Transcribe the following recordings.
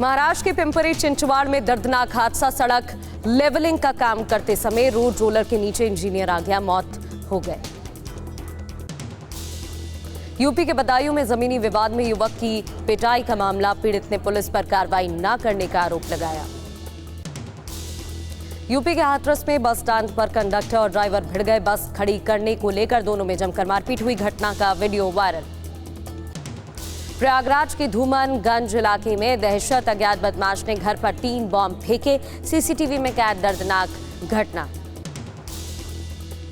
महाराष्ट्र के पिंपरी चिंचवाड़ में दर्दनाक हादसा। सड़क लेवलिंग का काम करते समय रोड रोलर के नीचे इंजीनियर आ गया, मौत हो गई। यूपी के बदायूं में जमीनी विवाद में युवक की पिटाई का मामला। पीड़ित ने पुलिस पर कार्रवाई न करने का आरोप लगाया। यूपी के हाथरस में बस स्टैंड पर कंडक्टर और ड्राइवर भिड़ गए। बस खड़ी करने को लेकर दोनों में जमकर मारपीट हुई। घटना का वीडियो वायरल। प्रयागराज के धूमनगंज इलाके में दहशत। अज्ञात बदमाश ने घर पर 3 बॉम्ब फेंके। सीसीटीवी में कैद दर्दनाक घटना।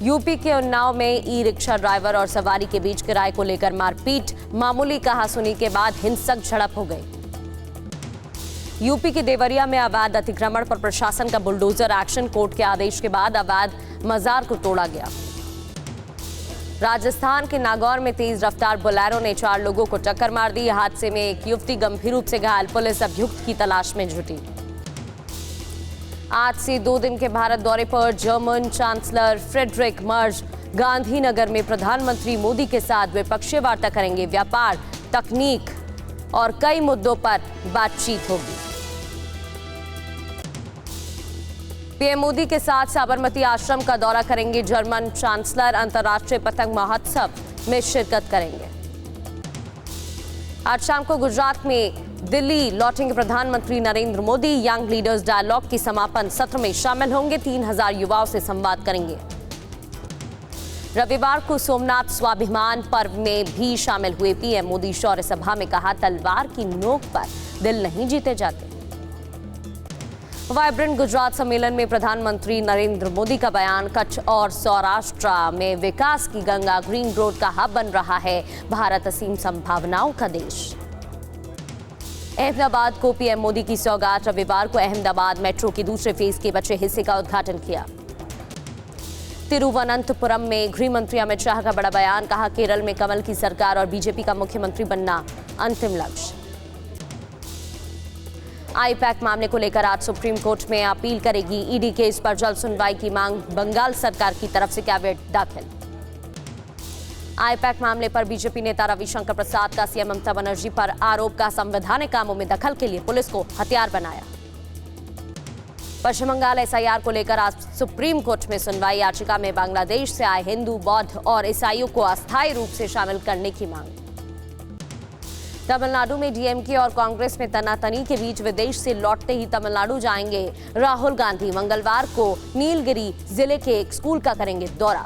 यूपी के उन्नाव में ई रिक्शा ड्राइवर और सवारी के बीच किराए को लेकर मारपीट। मामूली कहासुनी के बाद हिंसक झड़प हो गई। यूपी के देवरिया में अवैध अतिक्रमण पर प्रशासन का बुलडोजर एक्शन। कोर्ट के आदेश के बाद अवैध मजार को तोड़ा गया। राजस्थान के नागौर में तेज रफ्तार बोलेरो ने 4 लोगों को टक्कर मार दी। हादसे में एक युवती गंभीर रूप से घायल। पुलिस अभियुक्त की तलाश में जुटी। आज से 2 दिन के भारत दौरे पर German chancellor Friedrich Merz Gandhinagar में प्रधानमंत्री मोदी के साथ द्विपक्षीय वार्ता करेंगे। व्यापार, तकनीक और कई मुद्दों पर बातचीत होगी। पीएम मोदी के साथ साबरमती आश्रम का दौरा करेंगे जर्मन चांसलर। अंतर्राष्ट्रीय पतंग महोत्सव में शिरकत करेंगे। आज शाम को गुजरात में दिल्ली लौटेंगे प्रधानमंत्री Narendra Modi. Young leaders dialogue की समापन सत्र में शामिल होंगे। 3000 युवाओं से संवाद करेंगे। रविवार को सोमनाथ स्वाभिमान पर्व में भी शामिल हुए पीएम मोदी। शौर्य सभा में कहा, तलवार की नोक पर दिल नहीं जीते जाते। वाइब्रेंट गुजरात सम्मेलन में प्रधानमंत्री नरेंद्र मोदी का बयान। कच्छ और सौराष्ट्र में विकास की गंगा। ग्रीन ग्रोथ का हब बन रहा है भारत, असीम संभावनाओं का देश। अहमदाबाद को पीएम मोदी की सौगात। रविवार को अहमदाबाद मेट्रो के दूसरे फेज के बचे हिस्से का उद्घाटन किया। तिरुवनंतपुरम में गृह मंत्री अमित शाह का बड़ा बयान। कहा, केरल में कमल की सरकार और बीजेपी का मुख्यमंत्री बनना अंतिम लक्ष्य। आईपैक मामले को लेकर आज सुप्रीम कोर्ट में अपील करेगी ईडी। केस पर जल्द सुनवाई की मांग बंगाल सरकार की तरफ से कैबिनेट दाखिल। आईपैक मामले पर बीजेपी नेता रविशंकर प्रसाद का सीएम ममता बनर्जी पर आरोप। का संवैधानिक कामों में दखल के लिए पुलिस को हथियार बनाया। पश्चिम बंगाल एसआईआर को लेकर आज सुप्रीम कोर्ट में सुनवाई। याचिका में बांग्लादेश से आए हिंदू, बौद्ध और ईसाइयों को अस्थायी रूप से शामिल करने की मांग। तमिलनाडु में डीएमके और कांग्रेस में तनातनी के बीच विदेश से लौटते ही तमिलनाडु जाएंगे राहुल गांधी। मंगलवार को नीलगिरी जिले के एक स्कूल का करेंगे दौरा।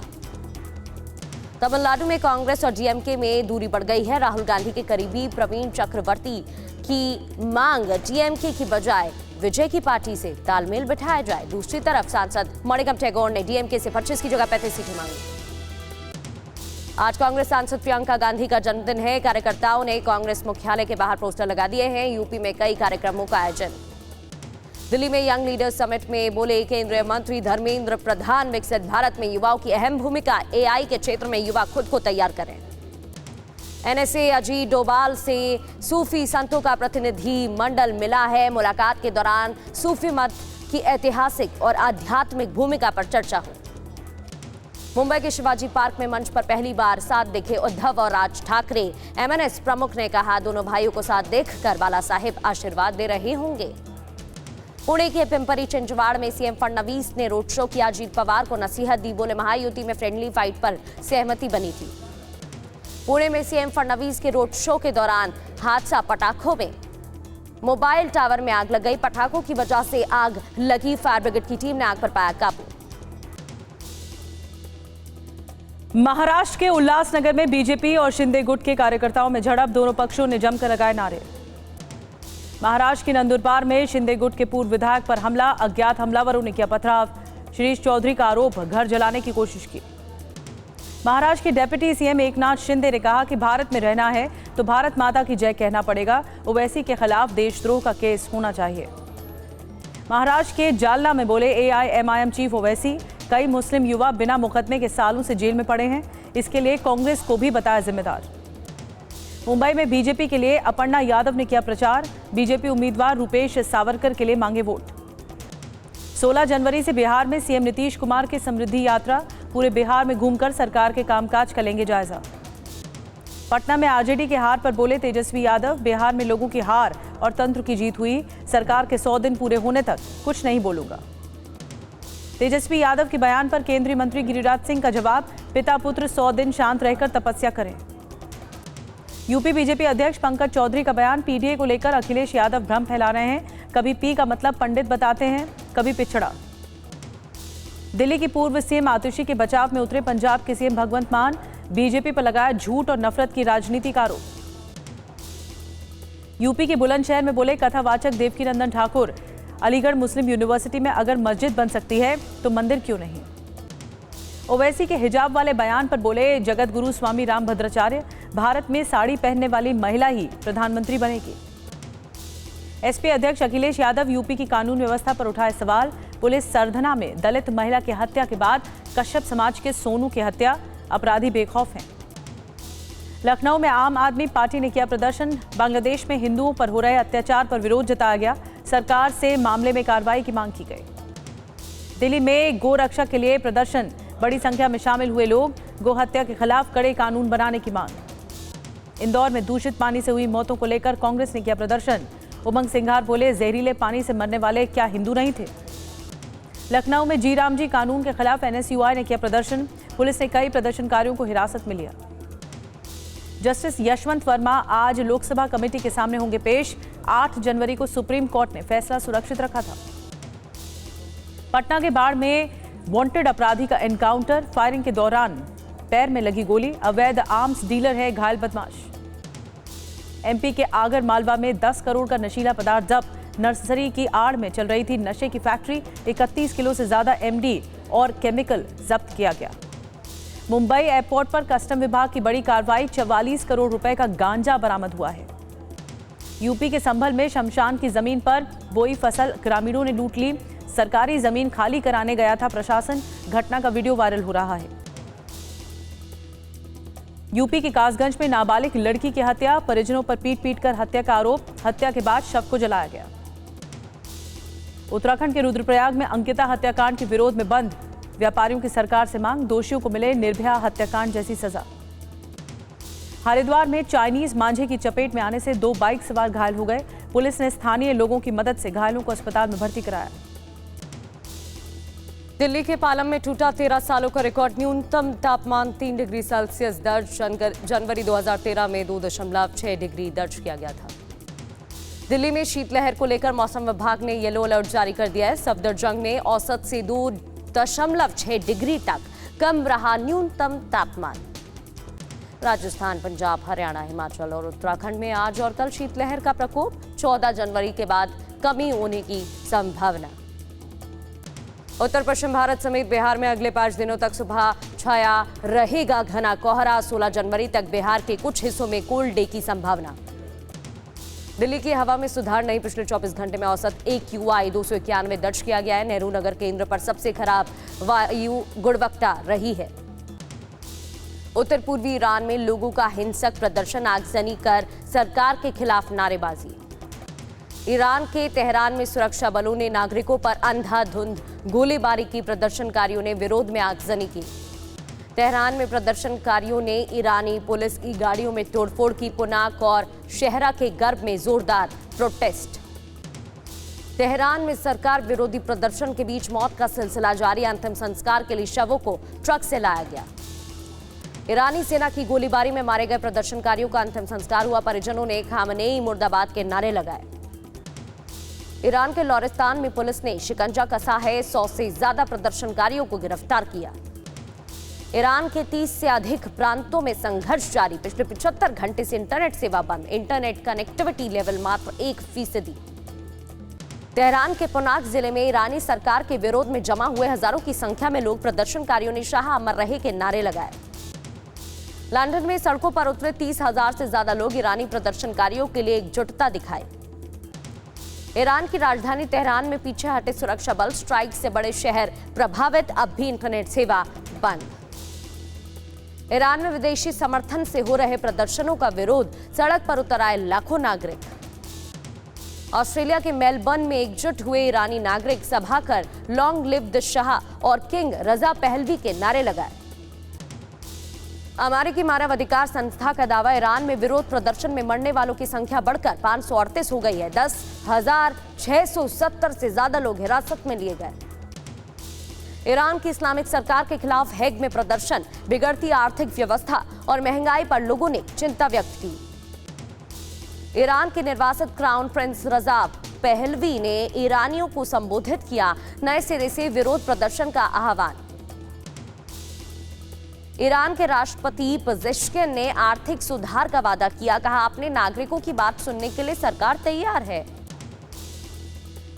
तमिलनाडु में कांग्रेस और डीएमके में दूरी बढ़ गई है। राहुल गांधी के करीबी प्रवीण चक्रवर्ती की मांग डीएमके की बजाय विजय की पार्टी से तालमेल बिठाया जाए। दूसरी तरफ सांसद मणिकम टैगोर ने डीएमके से 25 की जगह 35 सीटें मांगी। आज कांग्रेस सांसद प्रियंका गांधी का जन्मदिन है। कार्यकर्ताओं ने कांग्रेस मुख्यालय के बाहर पोस्टर लगा दिए हैं। यूपी में कई कार्यक्रमों का आयोजन। दिल्ली में यंग लीडर्स समिट में बोले केंद्रीय मंत्री धर्मेंद्र प्रधान, विकसित भारत में युवाओं की अहम भूमिका। एआई के क्षेत्र में युवा खुद को तैयार करें। एनएसए अजीत डोभाल से सूफी संतों का प्रतिनिधि मंडल मिला है। मुलाकात के दौरान सूफी मत की ऐतिहासिक और आध्यात्मिक भूमिका पर चर्चा हुई। मुंबई के शिवाजी पार्क में मंच पर पहली बार साथ दिखे उद्धव और राज ठाकरे। एमएनएस प्रमुख ने कहा, दोनों भाइयों को साथ देखकर बाला साहेब आशीर्वाद दे रहे होंगे। पुणे के पिंपरी चिंचवाड़ में सीएम फडणवीस ने रोड शो किया। अजीत पवार को नसीहत दी। बोले, महायुति में फ्रेंडली फाइट पर सहमति बनी थी। पुणे में सीएम फडणवीस के रोड शो के दौरान हादसा। पटाखों में मोबाइल टावर में आग लग गई। पटाखों की वजह से आग लगी। फायर ब्रिगेड की टीम ने आग पर पाया काबू। महाराष्ट्र के उल्लासनगर में बीजेपी और शिंदे गुट के कार्यकर्ताओं में झड़प। दोनों पक्षों ने जमकर लगाए नारे। महाराष्ट्र की नंदुरबार में शिंदे गुट के पूर्व विधायक पर हमला। अज्ञात हमलावरों ने किया पथराव। शिरीष चौधरी का आरोप, घर जलाने की कोशिश की। महाराष्ट्र के डेप्यूटी सीएम एकनाथ शिंदे ने कहा कि भारत में रहना है तो भारत माता की जय कहना पड़ेगा। ओवैसी के खिलाफ देशद्रोह का केस होना चाहिए। महाराष्ट्र के जालना में बोले एआईएमआईएम चीफ ओवैसी, कई मुस्लिम युवा बिना मुकदमे के सालों से जेल में पड़े हैं। इसके लिए कांग्रेस को भी बताया जिम्मेदार। मुंबई में बीजेपी के लिए अपर्णा यादव ने किया प्रचार। बीजेपी उम्मीदवार रूपेश सावरकर के लिए मांगे वोट। 16 जनवरी से बिहार में सीएम नीतीश कुमार की समृद्धि यात्रा। पूरे बिहार में घूमकर सरकार के कामकाज का लेंगे जायजा। पटना में आरजेडी के हार पर बोले तेजस्वी यादव, बिहार में लोगों की हार और तंत्र की जीत हुई। सरकार के 100 दिन पूरे होने तक कुछ नहीं बोलूंगा। तेजस्वी यादव के बयान पर केंद्रीय मंत्री गिरिराज सिंह का जवाब, पिता पुत्र 100 दिन शांत रहकर तपस्या करें। यूपी बीजेपी अध्यक्ष पंकज चौधरी का बयान, पीडीए को लेकर अखिलेश यादव भ्रम फैला रहे हैं। कभी पी का मतलब पंडित बताते हैं, कभी पिछड़ा। दिल्ली की पूर्व सीएम आतिशी के बचाव में उतरे पंजाब के सीएम भगवंत मान, बीजेपी पर लगाया झूठ और नफरत की राजनीति का आरोप। यूपी के बुलंदशहर में बोले कथावाचक देवकीनंदन ठाकुर, अलीगढ़ मुस्लिम यूनिवर्सिटी में अगर मस्जिद बन सकती है तो मंदिर क्यों नहीं। ओवैसी के हिजाब वाले बयान पर बोले जगत गुरु स्वामी रामभद्राचार्य, भारत में साड़ी पहनने वाली महिला ही प्रधानमंत्री बनेगी। एसपी अध्यक्ष अखिलेश यादव यूपी की कानून व्यवस्था पर उठाए सवाल, पुलिस सरधना में दलित महिला की हत्या के बाद कश्यप समाज के सोनू की हत्या, अपराधी बेखौफ हैं। लखनऊ में आम आदमी पार्टी ने किया प्रदर्शन, बांग्लादेश में हिंदुओं पर हो रहे अत्याचार पर विरोध जताया गया, सरकार से मामले में कार्रवाई की मांग की गई। दिल्ली में गो रक्षा के लिए प्रदर्शन, बड़ी संख्या में शामिल हुए लोग, गो हत्या के खिलाफ कड़े कानून बनाने की मांग। इंदौर में दूषित पानी से हुई मौतों को लेकर कांग्रेस ने किया प्रदर्शन, उमंग सिंघार बोले जहरीले पानी से मरने वाले क्या हिंदू नहीं थे। लखनऊ में जी राम जी कानून के खिलाफ एनएसयूआई ने किया प्रदर्शन, पुलिस ने कई प्रदर्शनकारियों को हिरासत में लिया। जस्टिस यशवंत वर्मा आज लोकसभा कमेटी के सामने होंगे पेश, 8 जनवरी को सुप्रीम कोर्ट ने फैसला सुरक्षित रखा था। पटना के बाढ़ में वांटेड अपराधी का एनकाउंटर, फायरिंग के दौरान पैर में लगी गोली, अवैध आर्म्स डीलर है घायल बदमाश। एमपी के आगर मालवा में 10 करोड़ का नशीला पदार्थ जब्त, नर्सरी की आड़ में चल रही थी नशे की फैक्ट्री, 31 किलो से ज्यादा एमडी और केमिकल जब्त किया गया। मुंबई एयरपोर्ट पर कस्टम विभाग की बड़ी कार्रवाई, 44 करोड़ रुपए का गांजा बरामद हुआ है। यूपी के संभल में शमशान की जमीन पर बोई फसल ग्रामीणों ने लूट ली, सरकारी जमीन खाली कराने गया था प्रशासन, घटना का वीडियो वायरल हो रहा है। यूपी के कासगंज में नाबालिग लड़की की हत्या, परिजनों पर पीट कर हत्या का आरोप, हत्या के बाद शव को जलाया गया। उत्तराखंड के रुद्रप्रयाग में अंकिता हत्याकांड के विरोध में बंद, व्यापारियों की सरकार से मांग, दोषियों को मिले निर्भया हत्याकांड जैसी सजा। हरिद्वार में चाइनीज मांझे की चपेट में आने से 2 बाइक सवार घायल हो गए, पुलिस ने स्थानीय लोगों की मदद से घायलों को अस्पताल में भर्ती कराया। दिल्ली के पालम में टूटा 13 सालों का रिकॉर्ड, न्यूनतम तापमान 3 डिग्री सेल्सियस दर्ज, जनवरी 2013 में 2.6 डिग्री दर्ज किया गया था। दिल्ली में शीतलहर को लेकर मौसम विभाग ने येलो अलर्ट जारी कर दिया है। सफदरजंग में औसत से 2.6 डिग्री तक कम रहा न्यूनतम तापमान। राजस्थान, पंजाब, हरियाणा, हिमाचल और उत्तराखंड में आज और कल शीतलहर का प्रकोप, 14 जनवरी के बाद कमी होने की संभावना। उत्तर पश्चिम भारत समेत बिहार में अगले 5 दिनों तक सुबह छाया रहेगा घना कोहरा, 16 जनवरी तक बिहार के कुछ हिस्सों में कोल्ड डे की संभावना। दिल्ली की हवा में सुधार नहीं, पिछले 24 घंटे में औसत AQI 291 दर्ज किया गया है। नेहरू नगर केंद्र पर सबसे खराब वायु गुणवत्ता रही है। उत्तर पूर्वी ईरान में लोगों का हिंसक प्रदर्शन, आगजनी कर सरकार के खिलाफ नारेबाजी। ईरान के तेहरान में सुरक्षा बलों ने नागरिकों पर अंधाधुंध गोलीबारी की, प्रदर्शनकारियों ने विरोध में आगजनी की। तेहरान में प्रदर्शनकारियों ने ईरानी पुलिस की गाड़ियों में तोड़फोड़ की, पुनाक और शहरा के गर्भ में जोरदार प्रोटेस्ट। तेहरान में सरकार विरोधी प्रदर्शन के बीच मौत का सिलसिला जारी, अंतिम संस्कार के लिए शवों को ट्रक से लाया गया। ईरानी सेना की गोलीबारी में मारे गए प्रदर्शनकारियों का अंतिम संस्कार हुआ, परिजनों ने खामनेई मुर्दाबाद के नारे लगाए। ईरान के लोरिस्तान में पुलिस ने शिकंजा कसा है, 100 से ज्यादा प्रदर्शनकारियों को गिरफ्तार किया। ईरान के 30 से अधिक प्रांतों में संघर्ष जारी, पिछले 75 घंटे से इंटरनेट सेवा बंद, इंटरनेट कनेक्टिविटी लेवल मात्र 1%। तेहरान के पुनाक जिले में ईरानी सरकार के विरोध में जमा हुए हजारों की संख्या में लोग, प्रदर्शनकारियों ने शाह अमर रहे के नारे लगाए। लंदन में सड़कों पर उतरे 30,000 से ज्यादा लोग, ईरानी प्रदर्शनकारियों के लिए एकजुटता दिखाई। ईरान की राजधानी तेहरान में पीछे हटे सुरक्षा बल, स्ट्राइक से बड़े शहर प्रभावित, अब भी इंटरनेट सेवा बंद। ईरान में विदेशी समर्थन से हो रहे प्रदर्शनों का विरोध, सड़क पर उतर आए लाखों नागरिक। ऑस्ट्रेलिया के मेलबर्न में एकजुट हुए ईरानी नागरिक, सभा कर लॉन्ग लिव द शाह और किंग रजा पहलवी के नारे लगाए। अमेरिकी मानवाधिकार संस्था का दावा, ईरान में विरोध प्रदर्शन में मरने वालों की संख्या बढ़कर 538 हो गई है। 10,670 से ज्यादा लोग हिरासत में लिए गए। ईरान की इस्लामिक सरकार के खिलाफ हेग में प्रदर्शन, बिगड़ती आर्थिक व्यवस्था और महंगाई पर लोगों ने चिंता व्यक्त की। ईरान के निर्वासित क्राउन प्रिंस रजा पहलवी ने ईरानियों को संबोधित किया, नए सिरे से विरोध प्रदर्शन का आह्वान। ईरान के राष्ट्रपति पेजेश्किन ने आर्थिक सुधार का वादा किया, कहा अपने नागरिकों की बात सुनने के लिए सरकार तैयार है।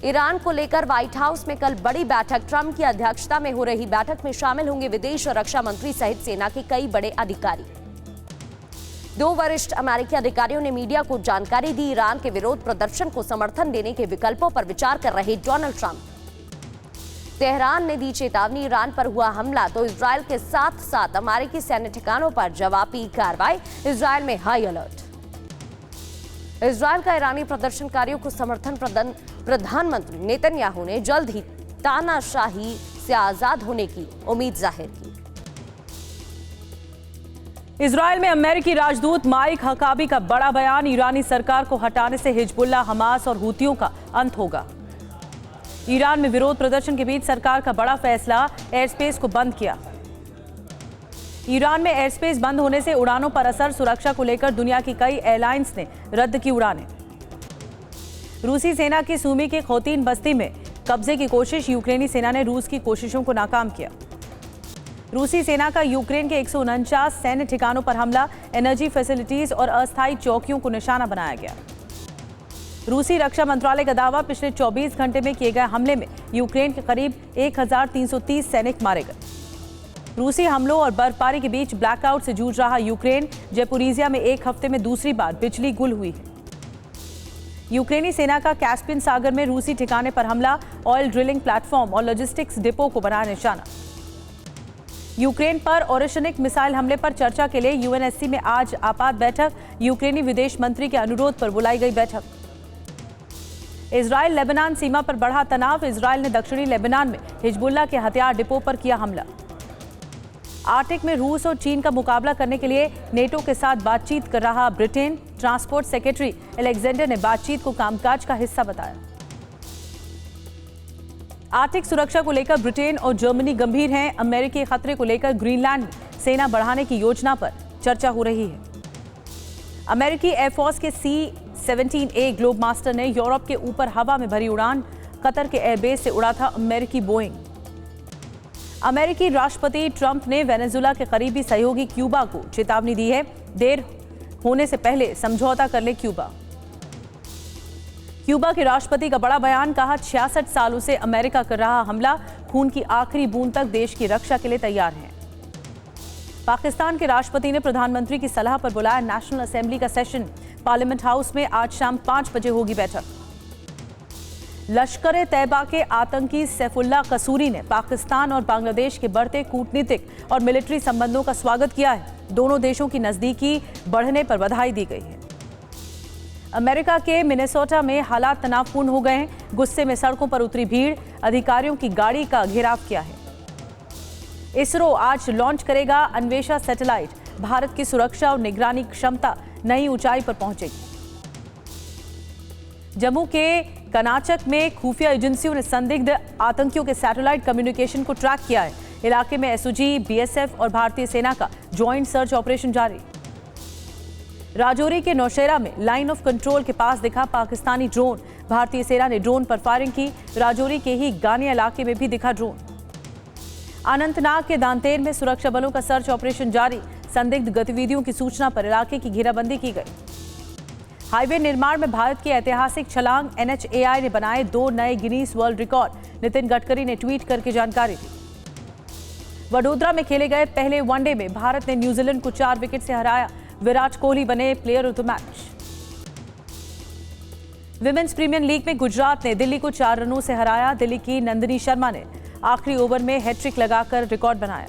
ईरान को लेकर व्हाइट हाउस में कल बड़ी बैठक, ट्रंप की अध्यक्षता में हो रही बैठक में शामिल होंगे विदेश और रक्षा मंत्री सहित सेना के कई बड़े अधिकारी। 2 वरिष्ठ अमेरिकी अधिकारियों ने मीडिया को जानकारी दी, ईरान के विरोध प्रदर्शन को समर्थन देने के विकल्पों पर विचार कर रहे डोनाल्ड ट्रंप। तेहरान ने दी चेतावनी, ईरान पर हुआ हमला तो इजरायल के साथ साथ अमेरिकी सैन्य ठिकानों पर जवाबी कार्रवाई, इजरायल में हाई अलर्ट। इजरायल का ईरानी प्रदर्शनकारियों को समर्थन, प्रधानमंत्री नेतन्याहू ने जल्द ही तानाशाही से आजाद होने की उम्मीद जाहिर की। इजरायल में अमेरिकी राजदूत माइक हकाबी का बड़ा बयान, ईरानी सरकार को हटाने से हिजबुल्लाह, हमास और हूतियों का अंत होगा। ईरान में विरोध प्रदर्शन के बीच सरकार का बड़ा फैसला, एयरस्पेस को बंद किया। ईरान में एयरस्पेस बंद होने से उड़ानों पर असर, सुरक्षा को लेकर दुनिया की कई एयरलाइंस ने रद्द की उड़ानें। रूसी सेना की सूमी के खोतीन बस्ती में कब्जे की कोशिश, यूक्रेनी सेना ने रूस की कोशिशों को नाकाम किया। रूसी सेना का यूक्रेन के 149 सैन्य ठिकानों पर हमला, एनर्जी फैसिलिटीज और अस्थायी चौकियों को निशाना बनाया गया। रूसी रक्षा मंत्रालय का दावा, पिछले 24 घंटे में किए गए हमले में यूक्रेन के करीब 1330 सैनिक मारे गए। रूसी हमलों और बर्फबारी के बीच ब्लैकआउट से जूझ रहा यूक्रेन, जयपुरिजिया में एक हफ्ते में दूसरी बार बिजली गुल हुई है। यूक्रेनी सेना का कैस्पियन सागर में रूसी ठिकाने पर हमला, ऑयल ड्रिलिंग प्लेटफॉर्म और लॉजिस्टिक्स डिपो को बनाया निशाना। यूक्रेन पर ओरेशनिक मिसाइल हमले पर चर्चा के लिए यूएनएससी में आज आपात बैठक, यूक्रेनी विदेश मंत्री के अनुरोध पर बुलाई गई बैठक। इजरायल लेबनान सीमा पर बढ़ा तनाव, इजरायल ने दक्षिणी लेबनान में हिजबुल्लाह के हथियार डिपो पर किया हमला। आर्टिक में रूस और चीन का मुकाबला करने के लिए नेटो के साथ बातचीत कर रहा ब्रिटेन, ट्रांसपोर्ट सेक्रेटरी अलेक्जेंडर ने बातचीत को कामकाज का हिस्सा बताया। आर्टिक सुरक्षा को लेकर ब्रिटेन और जर्मनी गंभीर हैं, अमेरिकी खतरे को लेकर ग्रीनलैंड में सेना बढ़ाने की योजना पर चर्चा हो रही है। अमेरिकी एयरफोर्स के C-17A ग्लोब मास्टर ने यूरोप के ऊपर हवा में भरी उड़ान, कतर के एयरबेस से उड़ा था अमेरिकी बोइंग। अमेरिकी राष्ट्रपति ट्रंप ने वेनेजुएला के करीबी सहयोगी क्यूबा को चेतावनी दी है, देर होने से पहले समझौता कर ले क्यूबा। क्यूबा के राष्ट्रपति का बड़ा बयान, कहा 66 सालों से अमेरिका कर रहा हमला, खून की आखिरी बूंद तक देश की रक्षा के लिए तैयार हैं। पाकिस्तान के राष्ट्रपति ने प्रधानमंत्री की सलाह पर बुलाया नेशनल असेंबली का सेशन, पार्लियामेंट हाउस में आज शाम 5 बजे होगी बैठक। लश्कर ए तैयबा के आतंकी सैफुल्लाह कसूरी ने पाकिस्तान और बांग्लादेश के बढ़ते कूटनीतिक और मिलिट्री संबंधों का स्वागत किया है, दोनों देशों की नजदीकी बढ़ने पर बधाई दी गई है। अमेरिका के मिनेसोटा में हालात तनावपूर्ण हो गए हैं, गुस्से में सड़कों पर उतरी भीड़, अधिकारियों की गाड़ी का घेराव किया है। इसरो आज लॉन्च करेगा अन्वेषा सैटेलाइट, भारत की सुरक्षा और निगरानी क्षमता नई ऊंचाई पर पहुंचेगी। जम्मू के कनाचक में खुफिया एजेंसियों ने संदिग्ध आतंकियों के सैटेलाइट कम्युनिकेशन को ट्रैक किया है। इलाके में एसओजी, बीएसएफ और भारतीय सेना का ज्वाइंट सर्च ऑपरेशन जारी। राजौरी के नौशेरा में लाइन ऑफ कंट्रोल के पास दिखा पाकिस्तानी ड्रोन, भारतीय सेना ने ड्रोन पर फायरिंग की। राजौरी के ही गानिया इलाके में भी दिखा ड्रोन। अनंतनाग के दांतेर में सुरक्षा बलों का सर्च ऑपरेशन जारी, संदिग्ध गतिविधियों की सूचना पर इलाके की घेराबंदी की गई। हाईवे निर्माण में भारत की ऐतिहासिक छलांग, NHAI ने बनाए 2 नए Guinness world record, Nitin Gadkari ने ट्वीट करके जानकारी दी। वडोदरा में खेले गए पहले वनडे में भारत ने न्यूजीलैंड को 4 विकेट से हराया, विराट कोहली बने player of the match. Women's premier league में गुजरात ने दिल्ली को 4 रनों से हराया, दिल्ली की नंदिनी शर्मा ने आखिरी ओवर में हैट्रिक लगाकर रिकॉर्ड बनाया।